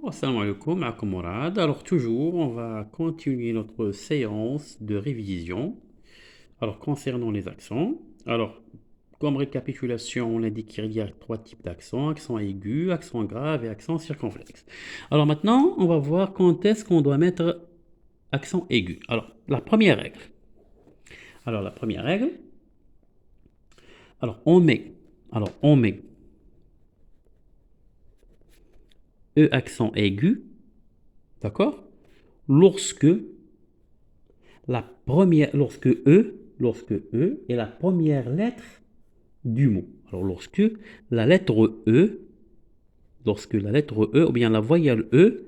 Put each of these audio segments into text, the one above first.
Assalamu alaikum, معكم Mourad. Alors toujours, on va continuer notre séance de révision. Alors concernant les accents, alors comme récapitulation, on a dit qu'il y a trois types d'accents, accent aigu, accent grave et accent circonflexe. Alors maintenant, on va voir quand est-ce qu'on doit mettre accent aigu. Alors la première règle. Alors la première règle, alors on met E accent aigu, d'accord? Lorsque lorsque E est la première lettre du mot. Alors la lettre E, lorsque la lettre E ou bien la voyelle E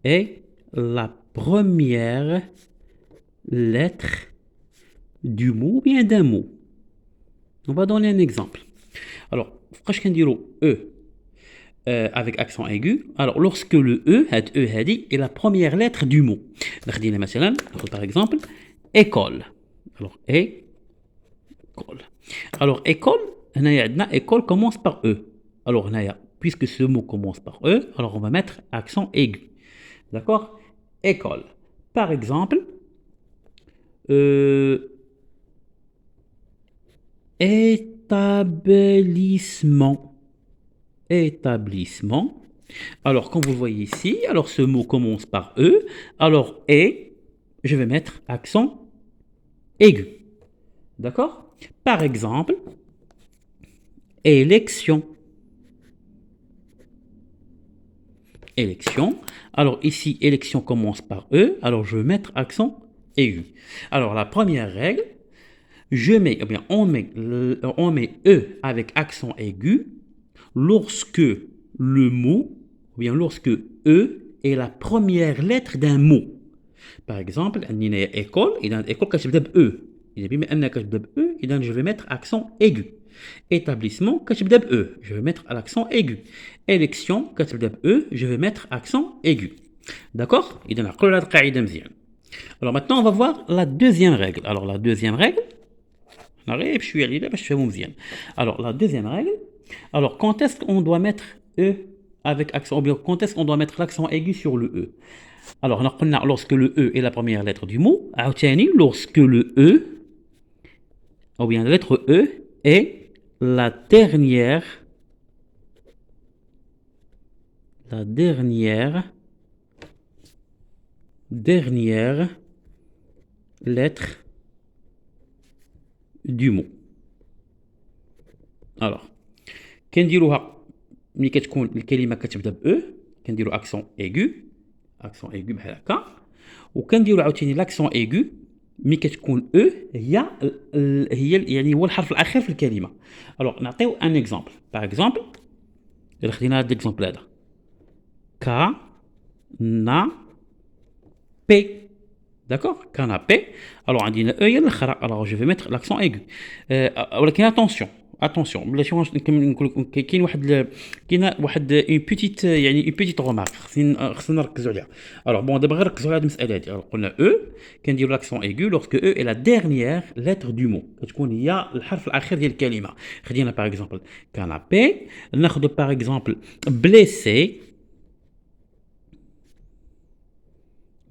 est la première lettre du mot ou bien d'un mot. On va donner un exemple. Alors, فاش كنديروا E avec accent aigu, alors lorsque le E, est la première lettre du mot. ناخدينا مثلا par exemple école. Alors école. Alors école, école commence par E. Alors puisque ce mot commence par E, alors on va mettre accent aigu. D'accord? École. Par exemple, établissement. Établissement. Alors, comme vous voyez ici, alors ce mot commence par E. Alors, je vais mettre accent aigu. D'accord? Par exemple, élection. Élection. Alors, ici, élection commence par E. Alors, je vais mettre accent aigu. Alors, la première règle, on met E avec accent aigu lorsque le mot, ou bien lorsque E est la première lettre d'un mot. Par exemple, école, école كتبدا ب E. إذا بما أنها كتبدا ب E, إذا je vais mettre accent aigu. Établissement كتبدا ب E, je vais mettre l'accent aigu. Élection كتبدا ب E, je vais mettre accent aigu. D'accord? إذا نعقلوا هذه القاعدة مزيان. Alors maintenant, on va voir la deuxième règle. Alors la deuxième règle, alors la deuxième règle, alors quand est-ce qu'on doit mettre E avec accent, ou bien quand est-ce qu'on doit mettre l'accent aigu sur le E? Alors lorsque le E est la première lettre du mot, lorsque le E, ou bien la lettre E est la dernière lettre du mot. Alors, كنديروها ملي كتكون الكلمه كتبدا ب او كنديروا اكسون ايغو بحال هكا وكنديروا عاوتاني لاكسون ايغو ملي كتكون او هي يعني هو الحرف الاخير في الكلمه. الوغ نعطيو ان اكزامبل. باغ اكزامبل الا خدينا هذا الاكزامبل هذا كا بي. D'accord? Canapé. Alors, on dit alors je vais mettre l'accent aigu. ولكن attention. بلاتي كاين واحد une petite يعني une petite remarque خصنا نركزوا عليها. Alors bon دابا غير ركزوا على هذه المسألة هذه. Alors قلنا E كنديروا l'accent aigu lorsque E est la dernière lettre du mot. كتكون هي الحرف الأخير ديال الكلمة. خدينا par exemple canapé. ناخذ par exemple blessé.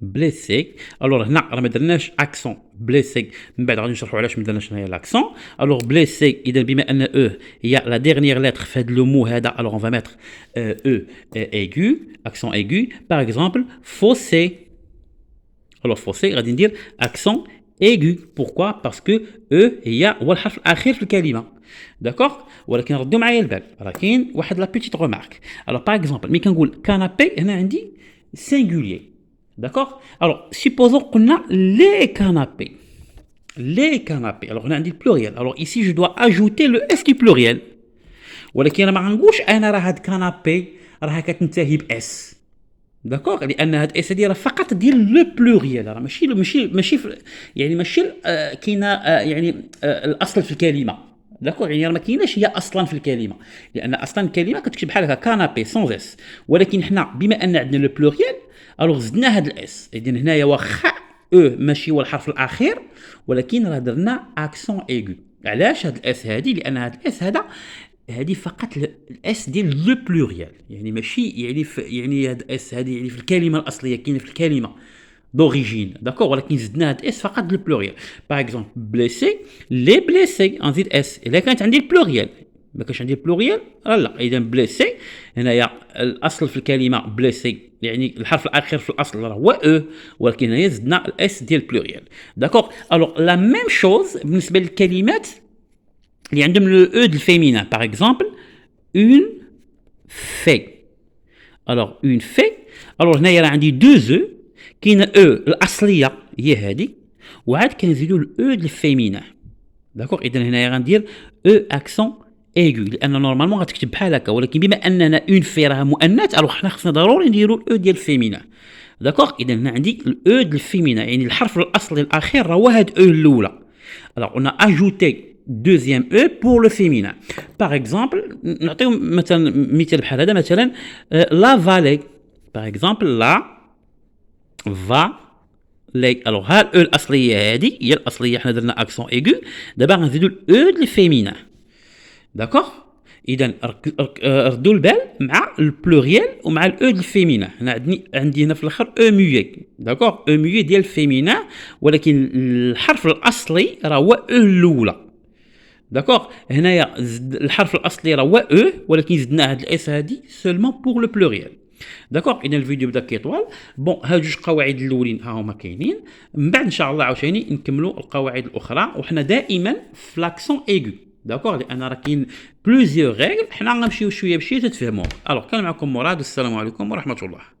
بليسي. الوغ هنا راه ما درناش اكسون بليسي، من بعد غادي نشرحوا علاش ما درناش هنايا لاكسون. الوغ بليسي اذا بما ان او هي لا ديرنيير لتر في هذا لو مو هذا، الوغ اون فا ميتر او ايغو اكسون ايغو. باغ اكزومبل فوسي. الوغ فوسي غادي ندير اكسون ايغو. بوركوا؟ باسكو او هي هو الحرف الاخير في الكلمه. داكوغ؟ ولكن ردوا معايا البال، راه كاين واحد لا بيتيت رومارك. الوغ باغ اكزومبل ملي كنقول كانابي هنا عندي سينغولير. D'accord? Alors, supposons qu'on a les canapés. Les canapés. Alors, on a dit le pluriel. Alors, ici, je dois ajouter le S du pluriel. ولكن أنا ما غنقولش أنا راه هاد كانابي راها كتنتهي ب S. داكوغ؟ لأن هاد اس هادي راه فقط ديال لو بلوريال، راه ماشي يعني ماشي كاينه يعني الأصل في الكلمة. داكوغ؟ يعني راه ما كايناش هي أصلا في الكلمة، لأن أصلا الكلمة كتكتب بحال هكا كانابي سون اس. ولكن حنا بما أن عندنا لو بلوريال الوغ زدنا هاد الاس. اذا هنايا واخا او ماشي هو الحرف الاخير، ولكن راه درنا اكسون ايغو. علاش هاد الاس هادي؟ لان هاد الاس هذا هذه فقط الاس ديال لو بلوريال، يعني ماشي يعني يعني هاد اس هذه يعني في الكلمه الاصليه كاينه في الكلمه دوريجين داكور، ولكن زدنا هاد اس فقط للبلوريال. باغ اكزومبل بليسي لي بليسي نزيد اس، الا كانت عندي البلوريال ما كانش عندي البلوريال لا، اذا بليسي هنايا الاصل في الكلمه بليسي يعني الحرف الاخير في الاصل راه هو او، ولكن هنا زدنا الاس ديال البلوريال داكور. الوغ لا ميم شوز بالنسبه للكلمات اللي عندهم لو او ديال الفيمينا، باغ اكزومبل اون في. الوغ اون في، الوغ هنايا راه عندي دو او، كاينه او الاصليه هي هذه، وعاد كنزيدوا الاو ديال الفيمينا داكوغ. اذا هنايا غندير او اكسون ايغو، لان نورمالمون غتكتب بحال هكا، ولكن بما اننا اون في راه مؤنث الوغ حنا خصنا ضروري نديروا الاو ديال الفيمينا داكوغ. اذا هنا عندي الاو ديال الفيمينا يعني الحرف الاصلي الاخير راه هو هاد او الاولى. الوغ اون اجوتي دوزيام او بور لو فيمينا. باغ اكزومبل نعطيو مثلا مثال بحال هذا، مثلا لا فالي، باغ اكزومبل لا فا لي. الوغ ها الاو الاصليه هذه هي الاصليه، حنا درنا اكسون ايغو، دابا غنزيدو الاو ديال الفيمينا داكوغ. اذا ردوا البال مع البلوريال ومع الاو ديال الفيمينا. هنا عندي هنا في الاخر او ميي داكوغ، او ميي ديال الفيمينا، ولكن الحرف الاصلي راه هو او الاولى داكوغ. هنايا الحرف الاصلي راه هو او، ولكن زدنا هاد الاس هادي سولمون بور لو بلوريال داكوغ. اذا الفيديو بدا كيطول. بون هاد جوج قواعد الاولين ها هما كاينين، من بعد ان شاء الله عاوتاني نكملوا القواعد الاخرى، وحنا دائما في لاكسون ايغو داكوغ، لان راه كاين بلوزيور ريغل، حنا غنمشيو شويه بشويه تتفهموهم. الوغ كان معكم مراد، السلام عليكم ورحمه الله.